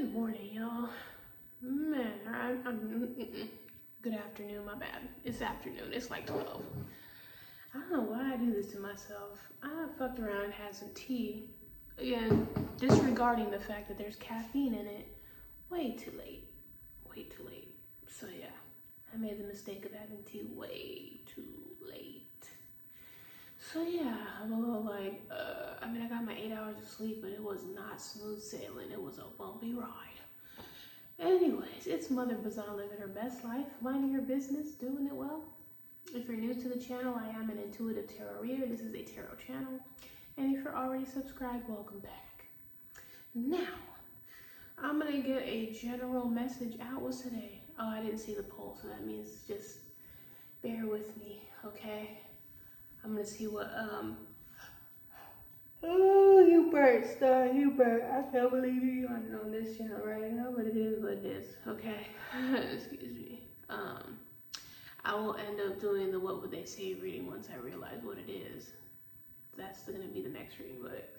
Good morning, y'all. Man, good afternoon, my bad. It's afternoon, it's like 12. I don't know why I do this to myself. I fucked around and had some tea. Again, disregarding the fact that there's caffeine in it. Way too late. So yeah, I made the mistake of having tea way too late. So yeah, I'm a little like, I got my 8 hours of sleep, but it was not smooth sailing. It was a bumpy ride. Anyways, it's Mother Bazan living her best life, minding her business, doing it well. If you're new to the channel, I am an intuitive tarot reader. This is a tarot channel. And if you're already subscribed, welcome back. Now, I'm gonna get a general message out. What's today? Oh, I didn't see the poll, so that means just bear with me, okay? I'm gonna see what, oh, you bird, Star, you bird. I can't believe you aren't on this channel right now, but it is what it is, okay? Excuse me. I will end up doing the what would they say reading once I realize what it is. That's gonna be the next reading, but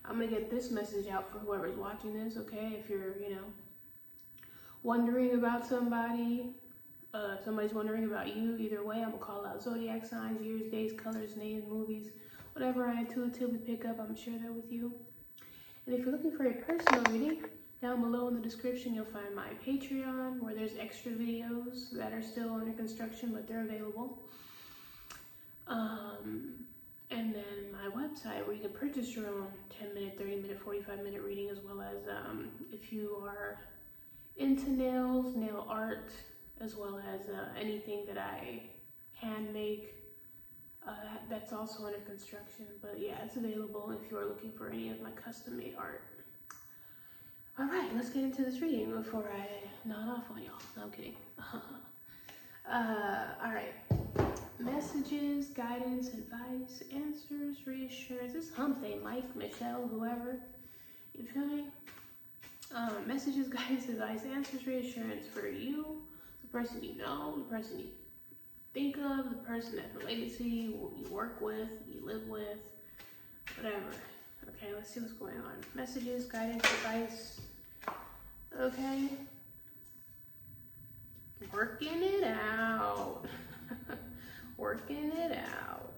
I'm gonna get this message out for whoever's watching this, okay? If you're, wondering about somebody, somebody's wondering about you, either way, I'm gonna call out zodiac signs, years, days, colors, names, movies, whatever I intuitively pick up, I'm sure they're with you. And if you're looking for a personal reading, down below in the description, you'll find my Patreon, where there's extra videos that are still under construction, but they're available. And then my website, where you can purchase your own 10-minute, 30-minute, 45-minute reading, as well as if you are into nails, nail art, as well as anything that I hand make, that's also under construction. But yeah, it's available if you are looking for any of my custom-made art. All right, let's get into this reading before I nod off on y'all. No, I'm kidding. All right. Messages, guidance, advice, answers, reassurance. It's hump day, Mike, Michelle, whoever. You feel me? Messages, guidance, advice, answers, reassurance for you, the person you know, the person you think of, the person that's related to you, you work with, you live with, whatever. Okay, let's see what's going on. Messages, guidance, advice. Okay. Working it out. Working it out.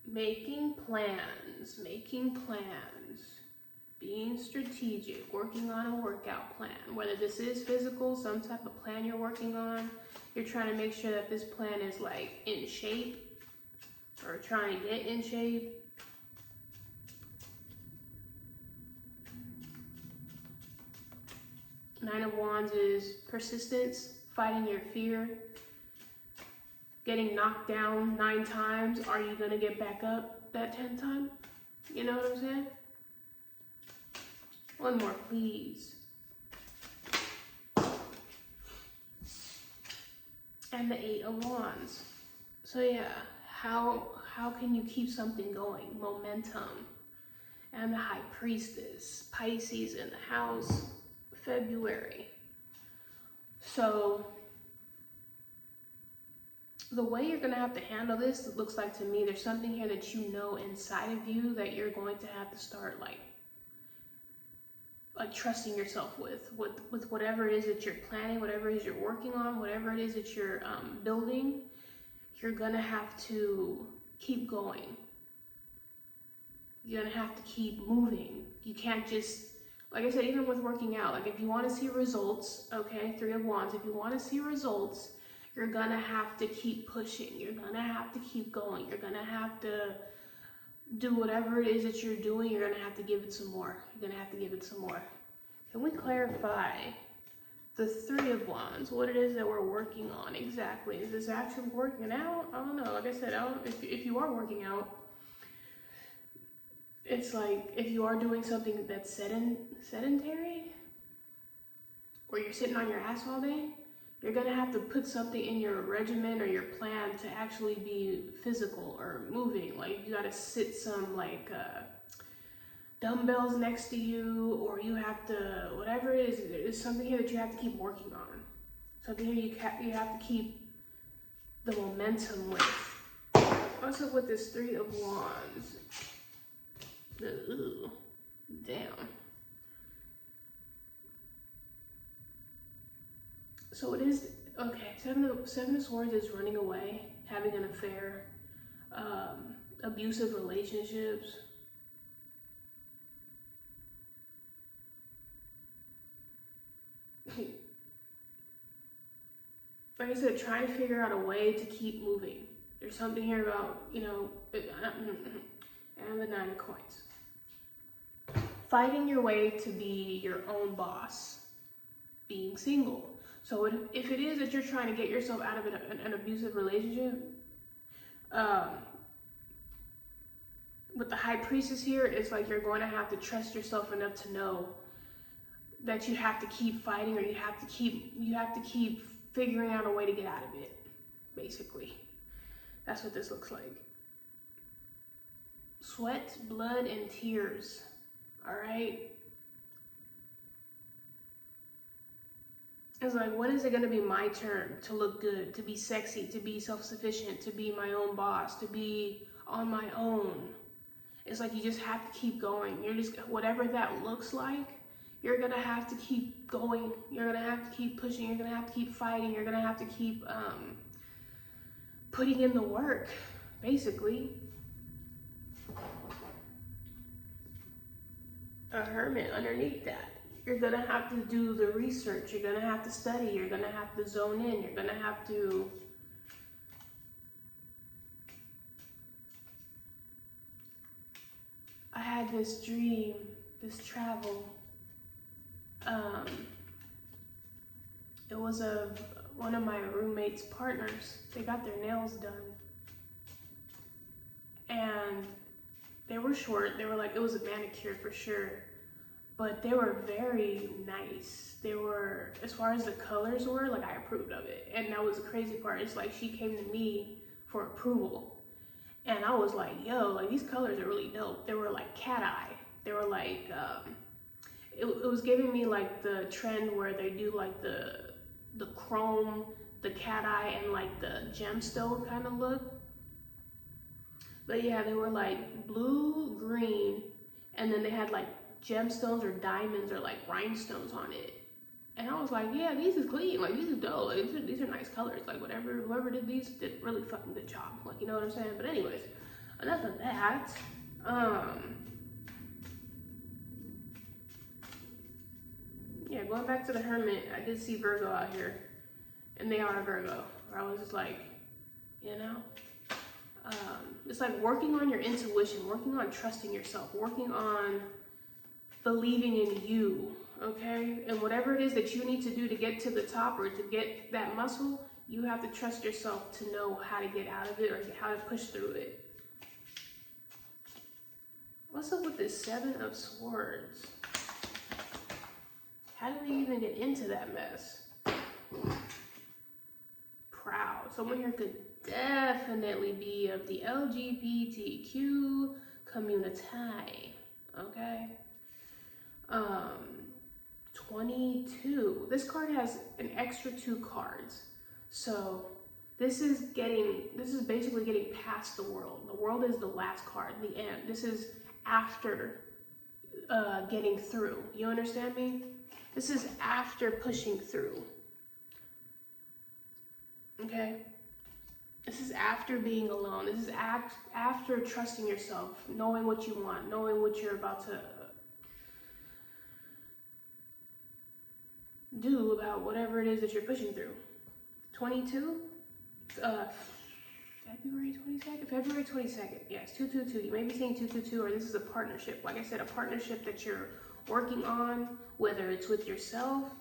Making plans, being strategic, working on a workout plan. Whether this is physical, some type of plan you're working on, you're trying to make sure that this plan is like in shape or trying to get in shape. Nine of Wands is persistence, fighting your fear, getting knocked down 9 times. Are you gonna get back up that 10th time? You know what I'm saying? One more, please. And the 8 of Wands. So yeah, how can you keep something going? Momentum. And the High Priestess, Pisces in the house, February. So the way you're gonna have to handle this, it looks like to me, there's something here that you know inside of you that you're going to have to start like trusting yourself with whatever it is that you're planning, whatever it is you're working on, whatever it is that you're building. You're gonna have to keep going. You're gonna have to keep moving. You can't just, like I said, even with working out, like if you want to see results, okay, 3 of Wands, if you want to see results, you're gonna have to keep pushing. You're gonna have to keep going. You're gonna have to do whatever it is that you're doing. You're gonna have to give it some more. You're gonna have to give it some more. Can we clarify the 3 of Wands, what it is that we're working on exactly? Is this actually working out? I don't know. Like I said, if you are working out, it's like if you are doing something that's sedentary, or you're sitting on your ass all day, you're gonna have to put something in your regimen or your plan to actually be physical or moving. Like you gotta sit some like dumbbells next to you, or you have to, whatever it is, there's something here that you have to keep working on. Something here you have to keep the momentum with. What's up with this Three of Wands? Ooh, damn. So it is, okay, Seven of Swords is running away, having an affair, abusive relationships. Like I said, trying to figure out a way to keep moving. There's something here about, you know, and the 9 of Coins. Fighting your way to be your own boss, being single. So if it is that you're trying to get yourself out of an abusive relationship, with the High Priestess here, it's like you're going to have to trust yourself enough to know that you have to keep fighting, or you have to keep figuring out a way to get out of it, basically. That's what this looks like. Sweat, blood, and tears, all right? It's like, when is it gonna be my turn to look good, to be sexy, to be self-sufficient, to be my own boss, to be on my own? It's like you just have to keep going. You're just, whatever that looks like, you're gonna have to keep going. You're gonna have to keep pushing. You're gonna have to keep fighting. You're gonna have to keep putting in the work, basically. A Hermit underneath that. You're gonna have to do the research. You're gonna have to study. You're gonna have to zone in. You're gonna have to I had this dream, this travel. It was one of my roommate's partners. They got their nails done. And they were short. They were like, it was a manicure for sure. But they were very nice. They were, as far as the colors were, like, I approved of it. And that was the crazy part. It's like she came to me for approval. And I was like, yo, like, these colors are really dope. They were like cat eye. They were like, it was giving me like the trend where they do like the chrome, the cat eye, and like the gemstone kind of look. But yeah, they were like blue, green, and then they had like gemstones or diamonds or like rhinestones on it. And I was like, yeah, these is clean, like these is dope, like, these are nice colors, like whoever did these did really fucking good job, like, you know what I'm saying? But anyways, enough of that. Yeah, going back to the Hermit, I did see Virgo out here, and they are a Virgo. Where I was just like, you know, it's like working on your intuition, working on trusting yourself, working on believing in you, okay? And whatever it is that you need to do to get to the top or to get that muscle, you have to trust yourself to know how to get out of it or how to push through it. What's up with this Seven of Swords? How do we even get into that mess? Proud. Someone here could definitely be of the LGBTQ community, okay? 22. This card has an extra 2 cards. So this is basically getting past the world. The world is the last card, the end. This is after getting through. You understand me? This is after pushing through. Okay? This is after being alone. This is after trusting yourself, knowing what you want, knowing what you're about to do about whatever it is that you're pushing through. 22? February 22nd? February 22nd. Yes, 222. You may be saying 222, or this is a partnership. Like I said, a partnership that you're working on, whether it's with yourself.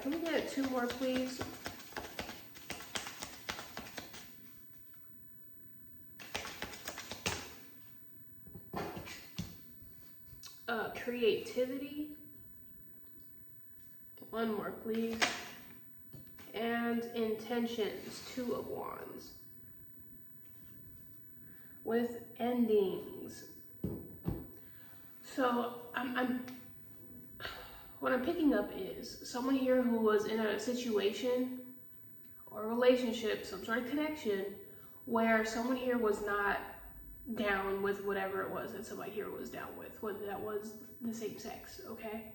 Can we get 2 more, please? Creativity. 1 more, please. And intentions. 2 of Wands. With endings. So what I'm picking up is someone here who was in a situation or relationship, some sort of connection, where someone here was not down with whatever it was that somebody here was down with, whether that was the same sex, okay?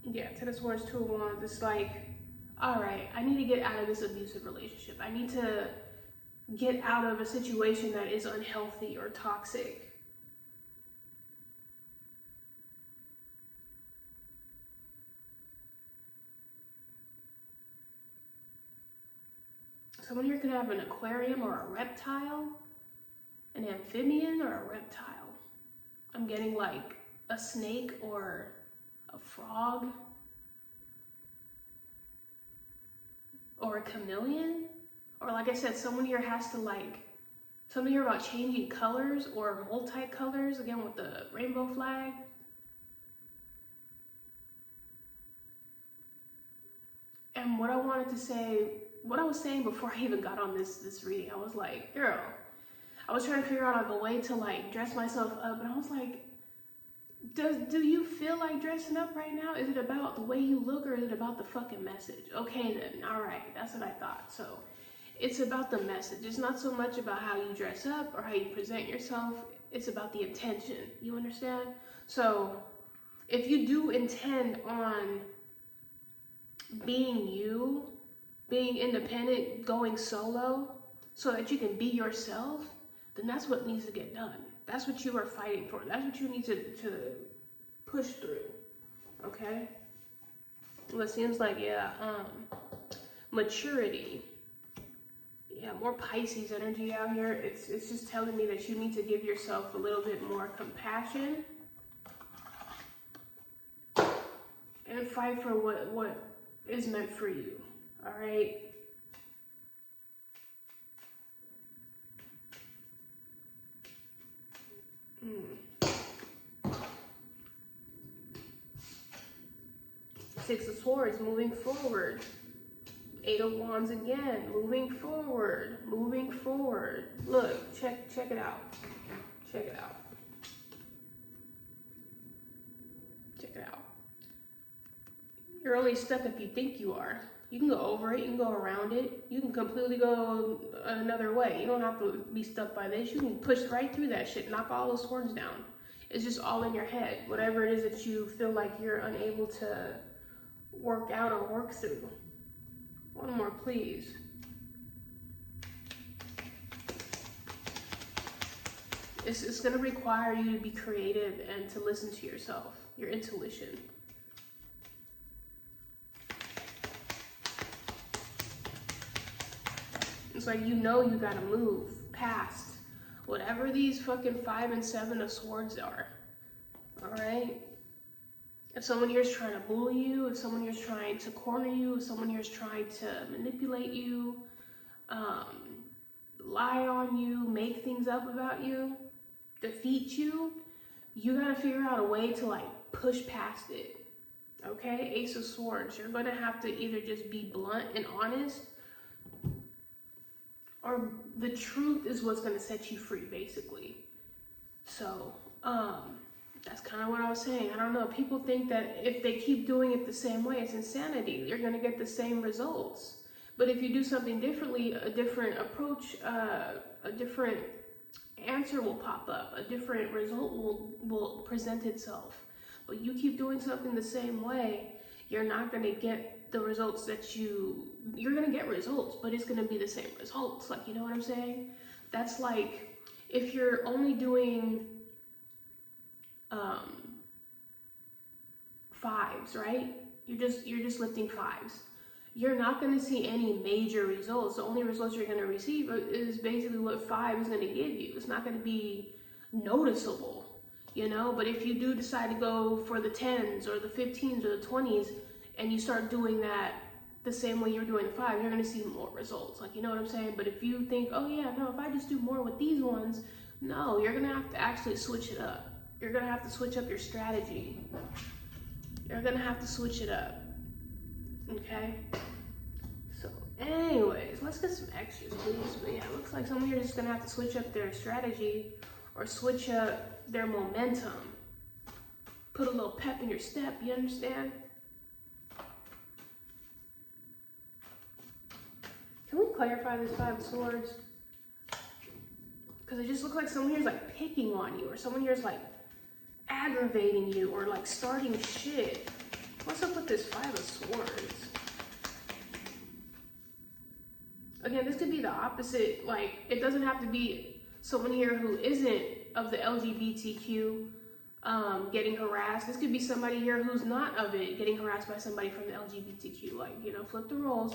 Yeah, Ten of Swords, Two of Wands. It's like, all right, I need to get out of this abusive relationship. I need to get out of a situation that is unhealthy or toxic. Someone here could have an aquarium or a reptile, an amphibian or a reptile. I'm getting like a snake or a frog or a chameleon. Or like I said, someone here has to like, something here about changing colors or multicolors, again with the rainbow flag. And what I wanted to say, what I was saying before I even got on this reading, I was like, girl, I was trying to figure out like a way to like dress myself up, and I was like, do you feel like dressing up right now? Is it about the way you look, or is it about the fucking message? Okay then, all right, that's what I thought. So it's about the message. It's not so much about how you dress up or how you present yourself. It's about the intention. You understand? So if you do intend on being you, being independent, going solo, so that you can be yourself, then that's what needs to get done. That's what you are fighting for. That's what you need to push through, okay? Well, it seems like, yeah, maturity. Yeah, more Pisces energy out here. It's just telling me that you need to give yourself a little bit more compassion and fight for what is meant for you, all right? Six of Swords, moving forward. Eight of Wands again, moving forward, moving forward. Look, check it out. Check it out. Check it out. You're only stuck if you think you are. You can go over it, you can go around it, you can completely go another way. You don't have to be stuck by this. You can push right through that shit, knock all those swords down. It's just all in your head. Whatever it is that you feel like you're unable to work out or work through. One more, please. It's going to require you to be creative and to listen to yourself, your intuition. It's like, you know, you got to move past whatever these fucking 5 and 7 of Swords are. All right? If someone here is trying to bully you, if someone here is trying to corner you, if someone here is trying to manipulate you, lie on you, make things up about you, defeat you, you gotta figure out a way to like push past it, okay? Ace of Swords, you're gonna have to either just be blunt and honest, or the truth is what's gonna set you free, basically. So, that's kind of what I was saying. I don't know. People think that if they keep doing it the same way, it's insanity. You're going to get the same results. But if you do something differently, a different approach, a different answer will pop up. A different result will present itself. But you keep doing something the same way, you're not going to get the results that you're going to get results, but it's going to be the same results. Like, you know what I'm saying? That's like, if you're only doing fives, right? You're just lifting fives. You're not going to see any major results. The only results you're going to receive is basically what 5 is going to give you. It's not going to be noticeable, you know? But if you do decide to go for the 10s or the 15s or the 20s, and you start doing that the same way you're doing the 5, you're going to see more results. Like, you know what I'm saying? But if you think, oh yeah, no, if I just do more with these ones, no, you're going to have to actually switch it up. You're going to have to switch up your strategy. You're going to have to switch it up. Okay? So, anyways, let's get some extras, please. But yeah, it looks like some of you are just going to have to switch up their strategy or switch up their momentum. Put a little pep in your step, you understand? Can we clarify this Five of Swords? Because it just looks like someone here's like picking on you, or someone here's like aggravating you, or like starting shit. What's up with this Five of Swords? Again, this could be the opposite. Like, it doesn't have to be someone here who isn't of the LGBTQ getting harassed. This could be somebody here who's not of it getting harassed by somebody from the LGBTQ. Like, you know, flip the roles.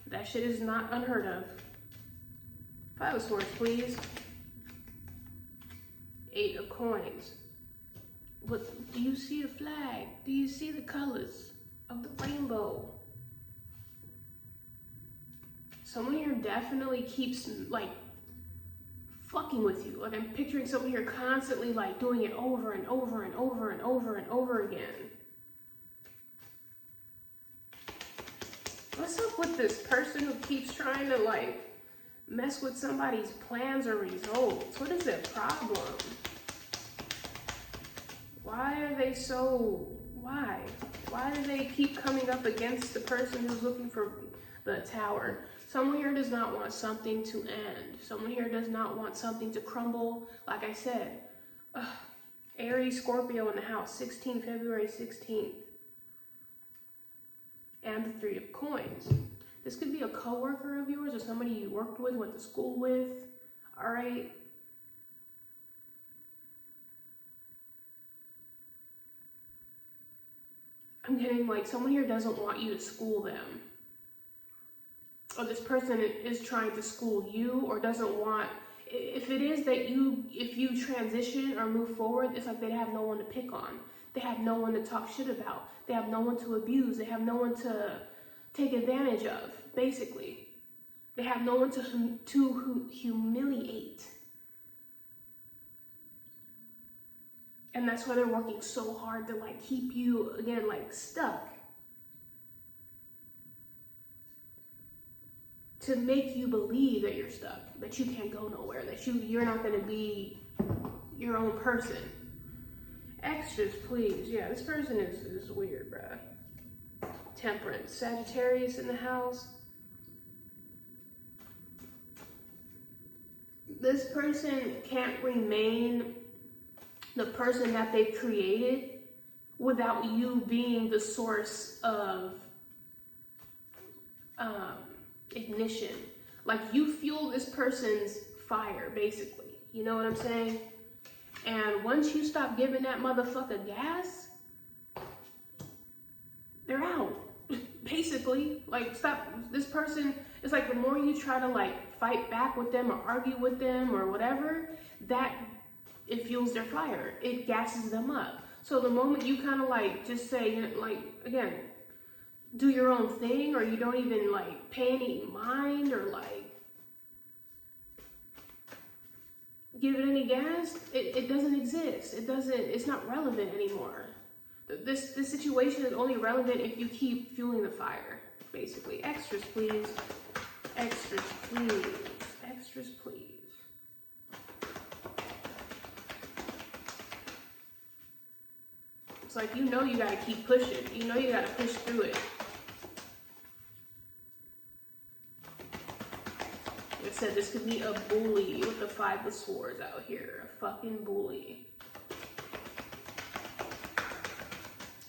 That shit is not unheard of. Five of Swords, please. Eight of Coins. But do you see the flag? Do you see the colors of the rainbow? Someone here definitely keeps like fucking with you. Like, I'm picturing someone here constantly like doing it over and over and over and over and over again. What's up with this person who keeps trying to like mess with somebody's plans or results? What is their problem? Why are they so, why? Why do they keep coming up against the person who's looking for the Tower? Someone here does not want something to end. Someone here does not want something to crumble. Like I said, Aries, Scorpio in the house, February 16th. And the Three of Coins. This could be a coworker of yours or somebody you worked with, went to school with, all right? I'm getting like someone here doesn't want you to school them. Or this person is trying to school you, or doesn't want, if it is that if you transition or move forward, it's like they have no one to pick on. They have no one to talk shit about. They have no one to abuse. They have no one to take advantage of, basically. They have no one to humiliate. And that's why they're working so hard to like keep you, again, like stuck. To make you believe that you're stuck, that you can't go nowhere, that you're not gonna be your own person. Extras, please. Yeah, this person is weird, bruh. Temperance, Sagittarius in the house. This person can't remain the person that they've created without you being the source of ignition. Like, you fuel this person's fire, basically. You know what I'm saying? And once you stop giving that motherfucker gas, they're out. Basically, like, stop. This person, it's like the more you try to like fight back with them or argue with them or whatever, that it fuels their fire. It gasses them up. So the moment you kind of like just say, you know, like, again, do your own thing, or you don't even like pay any mind or like give it any gas, it doesn't exist. It's not relevant anymore. This situation is only relevant if you keep fueling the fire, basically. Extras, please. Extras, please. Extras, please. It's like, you know you gotta keep pushing. You know you gotta push through it. Like I said, this could be a bully with the Five of Swords out here. A fucking bully.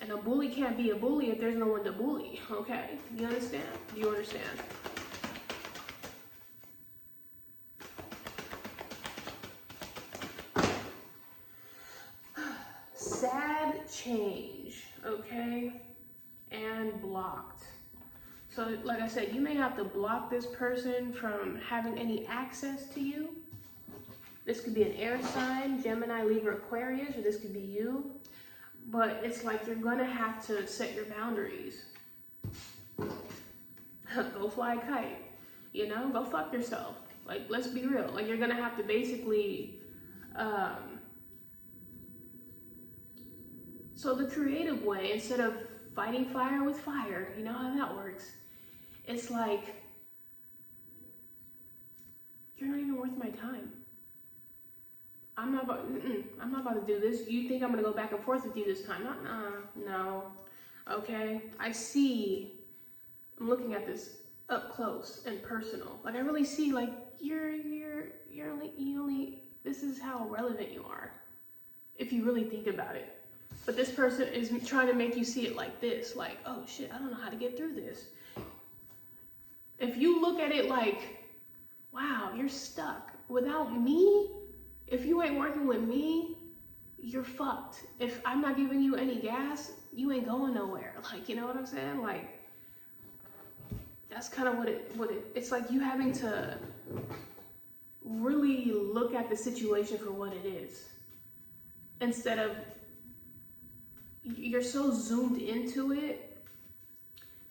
And a bully can't be a bully if there's no one to bully, okay? You understand? You understand? Sad change, okay? And blocked. So, like I said, you may have to block this person from having any access to you. This could be an air sign, Gemini, Libra, Aquarius, or this could be you. But it's like you're gonna have to set your boundaries. Go fly a kite, you know? Go fuck yourself. Like, let's be real. Like, you're gonna have to basically, so the creative way, instead of fighting fire with fire, you know how that works? It's like, you're not even worth my time. I'm not about to do this. You think I'm gonna go back and forth with you this time? No. Okay. I'm looking at this up close and personal. Like I really see like this is how relevant you are if you really think about it. But this person is trying to make you see it like this, like, oh shit, I don't know how to get through this. If you look at it like, wow, you're stuck. Without me, if you ain't working with me, you're fucked. If I'm not giving you any gas, you ain't going nowhere. Like, you know what I'm saying? Like, that's kind of it's like you having to really look at the situation for what it is. Instead of, you're so zoomed into it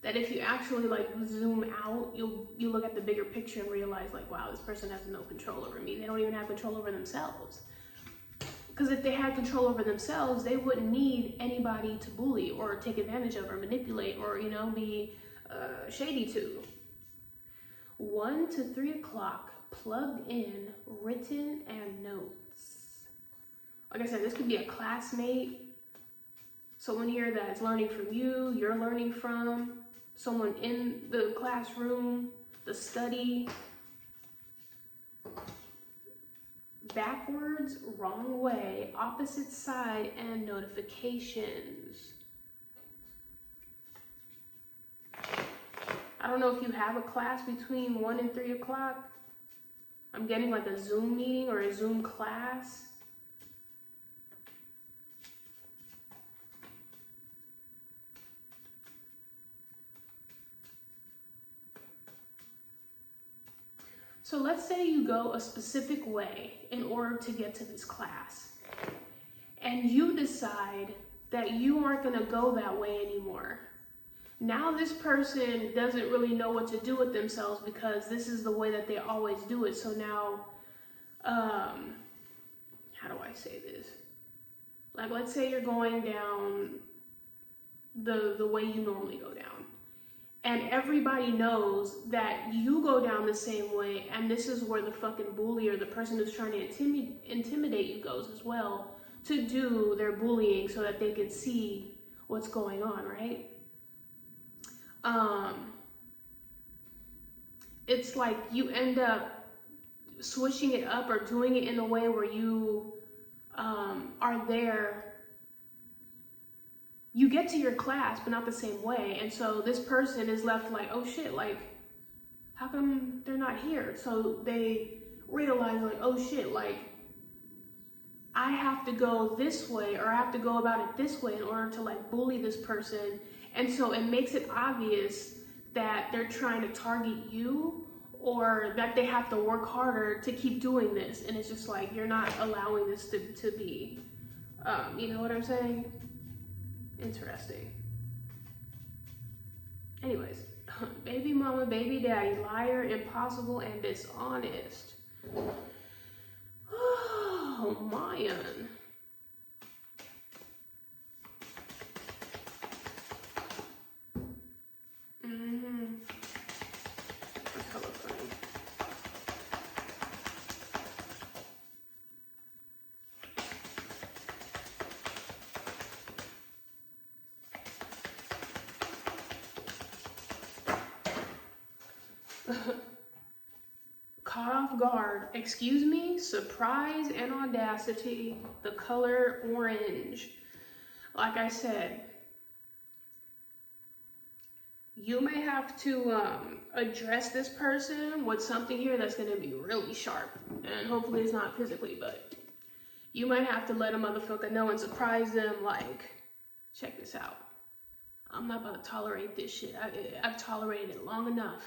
that if you actually like zoom out, you look at the bigger picture and realize like, wow, this person has no control over me. They don't even have control over themselves. Because if they had control over themselves, they wouldn't need anybody to bully or take advantage of or manipulate or, you know, be shady to. 1 to 3 o'clock, plugged in, written, and notes. Like I said, this could be a classmate, someone here that's learning from you, you're learning from, someone in the classroom, the study. Backwards, wrong way, opposite side, and notifications. I don't know if you have a class between 1 and 3 o'clock. I'm getting like a Zoom meeting or a Zoom class. So let's say you go a specific way in order to get to this class, and you decide that you aren't gonna go that way anymore. Now this person doesn't really know what to do with themselves because this is the way that they always do it. So now, how do I say this? Like, let's say you're going down the way you normally go down. And everybody knows that you go down the same way, and this is where the fucking bully or the person who's trying to intimidate you goes as well, to do their bullying so that they can see what's going on, right? It's like you end up switching it up or doing it in a way where you are there. You get to your class, but not the same way. And so this person is left like, oh shit, like, how come they're not here? So they realize like, oh shit, like, I have to go this way, or I have to go about it this way in order to like bully this person. And so it makes it obvious that they're trying to target you, or that they have to work harder to keep doing this. And it's just like, you're not allowing this to be, you know what I'm saying? Interesting. Anyways, baby mama, baby daddy, liar, impossible, and dishonest. Oh, Mayan. That's hella funny. Caught off guard. Excuse me? Surprise and audacity. The color orange. Like I said, you may have to address this person with something here that's going to be really sharp. And hopefully it's not physically, but you might have to let a motherfucker know and surprise them like, check this out. I'm not about to tolerate this shit. I've tolerated it long enough.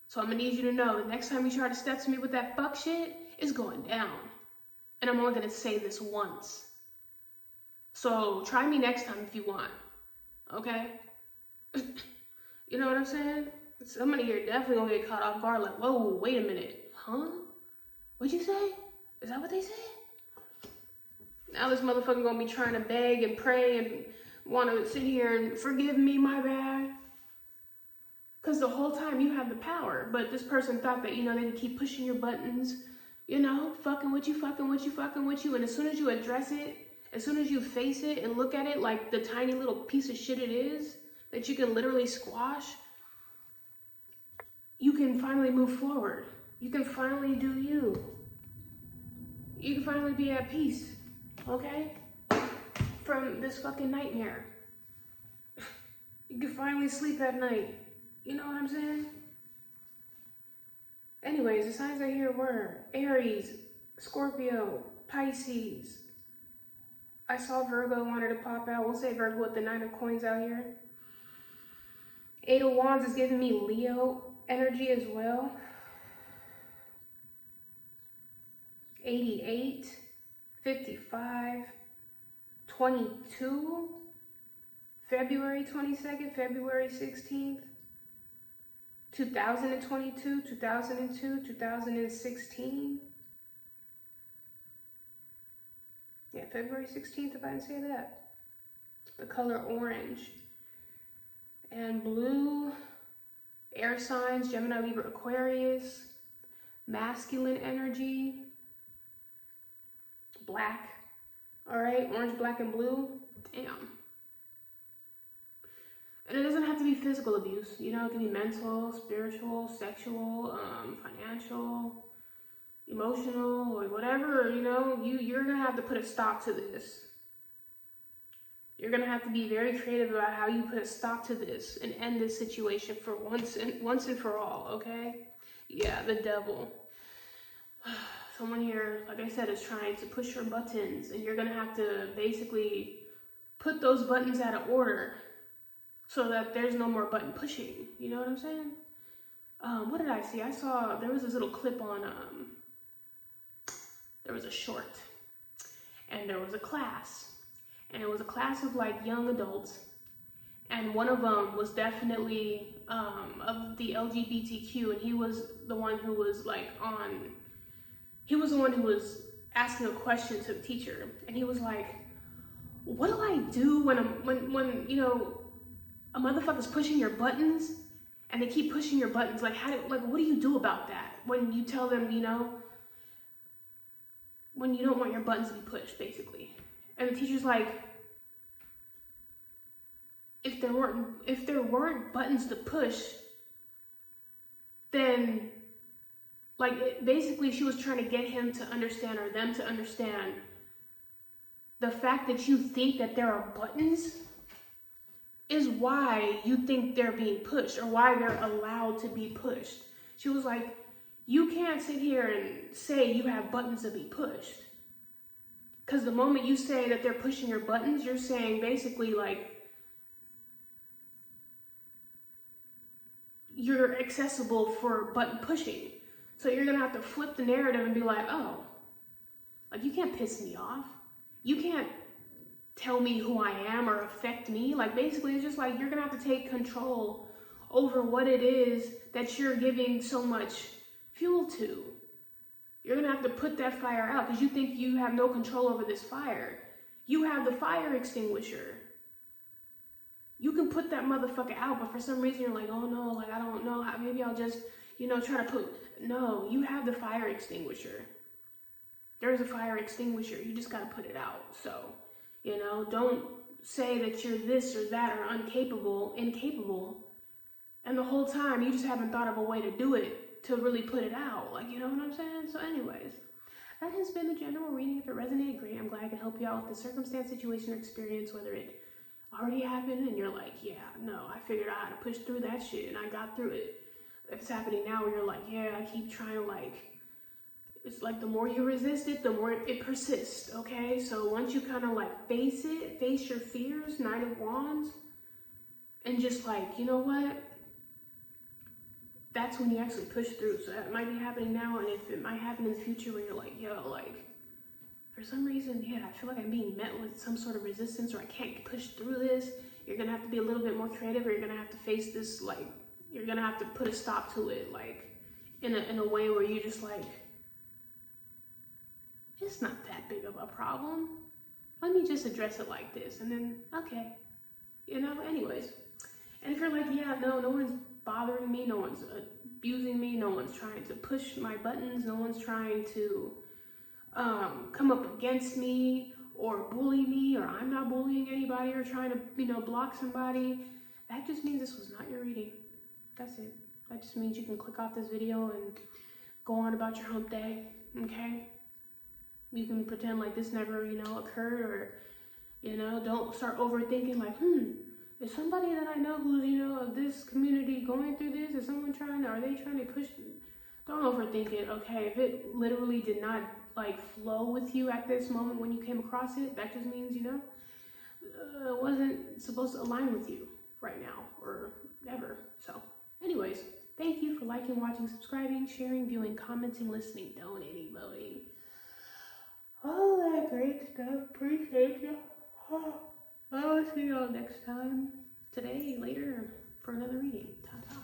So I'm gonna need you to know the next time you try to step to me with that fuck shit, it's going down. And I'm only gonna say this once. So try me next time if you want. Okay? You know what I'm saying? Somebody here definitely gonna get caught off guard like, whoa, wait a minute. Huh? What'd you say? Is that what they said? Now this motherfucker gonna be trying to beg and pray and wanna sit here and forgive me, my bad. Because the whole time you have the power, but this person thought that, you know, they could keep pushing your buttons, you know, fucking with you, fucking with you, fucking with you. And as soon as you address it, as soon as you face it and look at it like the tiny little piece of shit it is, that you can literally squash, you can finally move forward. You can finally do you. You can finally be at peace, okay? From this fucking nightmare. You can finally sleep at night. You know what I'm saying? Anyways, the signs I hear were Aries, Scorpio, Pisces. I saw Virgo wanted to pop out. We'll say Virgo with the 9 of coins out here. 8 of Wands is giving me Leo energy as well. 88, 55, 22, February 22nd, February 16th, 2022, 2002, 2016. Yeah, February 16th, if I didn't say that. The color orange. And blue, air signs, Gemini, Libra, Aquarius, masculine energy, black. All right, orange, black, and blue. Damn. And it doesn't have to be physical abuse. You know, it can be mental, spiritual, sexual, financial, emotional, or whatever. You know, you're gonna have to put a stop to this. You're gonna have to be very creative about how you put a stop to this and end this situation for once and for all. Okay? Yeah, the devil. Someone here, like I said, is trying to push your buttons, and you're gonna have to basically put those buttons out of order so that there's no more button pushing. You know what I'm saying? What did I see? I saw there was this little clip on there was a short, and there was a class, and it was a class of like young adults, and one of them was definitely of the LGBTQ, and he was the one who was like he was the one who was asking a question to the teacher, and he was like, what do I do when you know, a motherfucker's pushing your buttons and they keep pushing your buttons? Like, what do you do about that when you tell them, you know, when you don't want your buttons to be pushed, basically? And the teacher's like, if there weren't buttons to push, then like basically she was trying to get him to understand, or them to understand, the fact that you think that there are buttons is why you think they're being pushed, or why they're allowed to be pushed. She was like, you can't sit here and say you have buttons to be pushed. Because the moment you say that they're pushing your buttons, you're saying basically like, you're accessible for button pushing. So you're gonna have to flip the narrative and be like, oh, like you can't piss me off. You can't tell me who I am or affect me. Like basically it's just like, you're gonna have to take control over what it is that you're giving so much fuel to. You're gonna have to put that fire out because you think you have no control over this fire. You have the fire extinguisher. You can put that motherfucker out, but for some reason you're like, oh no, like I don't know, maybe I'll just, you know, try to put, no, you have the fire extinguisher. There's a fire extinguisher, you just gotta put it out. So, you know, don't say that you're this or that or incapable, and the whole time you just haven't thought of a way to do it, to really put it out, like, you know what I'm saying? So anyways, that has been the general reading. If it resonated, great. I'm glad I could help you out with the circumstance, situation, or experience, whether it already happened and you're like, yeah, no, I figured out how to push through that shit and I got through it. If it's happening now where you're like, yeah, I keep trying to like, it's like the more you resist it, the more it persists, okay? So once you kind of like face it, face your fears, 9 of Wands, and just like, you know what? That's when you actually push through. So that might be happening now, and if it might happen in the future where you're like, yo, like, for some reason, yeah, I feel like I'm being met with some sort of resistance, or I can't push through this. You're gonna have to be a little bit more creative, or you're gonna have to face this, like, you're gonna have to put a stop to it, like, in a way where you just like, it's not that big of a problem. Let me just address it like this, and then, okay, you know, anyways. And if you're like, yeah, no one's bothering me, no one's abusing me, no one's trying to push my buttons, no one's trying to come up against me or bully me, or I'm not bullying anybody or trying to, you know, block somebody, that just means this was not your reading. That's it. That just means you can click off this video and go on about your hump day, okay? You can pretend like this never, you know, occurred, or, you know, don't start overthinking like, is somebody that I know who's, you know, of this community going through this? Is someone are they trying to push? Don't overthink it, okay? If it literally did not, like, flow with you at this moment when you came across it, that just means, you know, it wasn't supposed to align with you right now or ever. So, anyways, thank you for liking, watching, subscribing, sharing, viewing, commenting, listening, donating, voting. All that great stuff. Appreciate you. I'll see y'all next time. Today, later, for another reading. Ta-ta.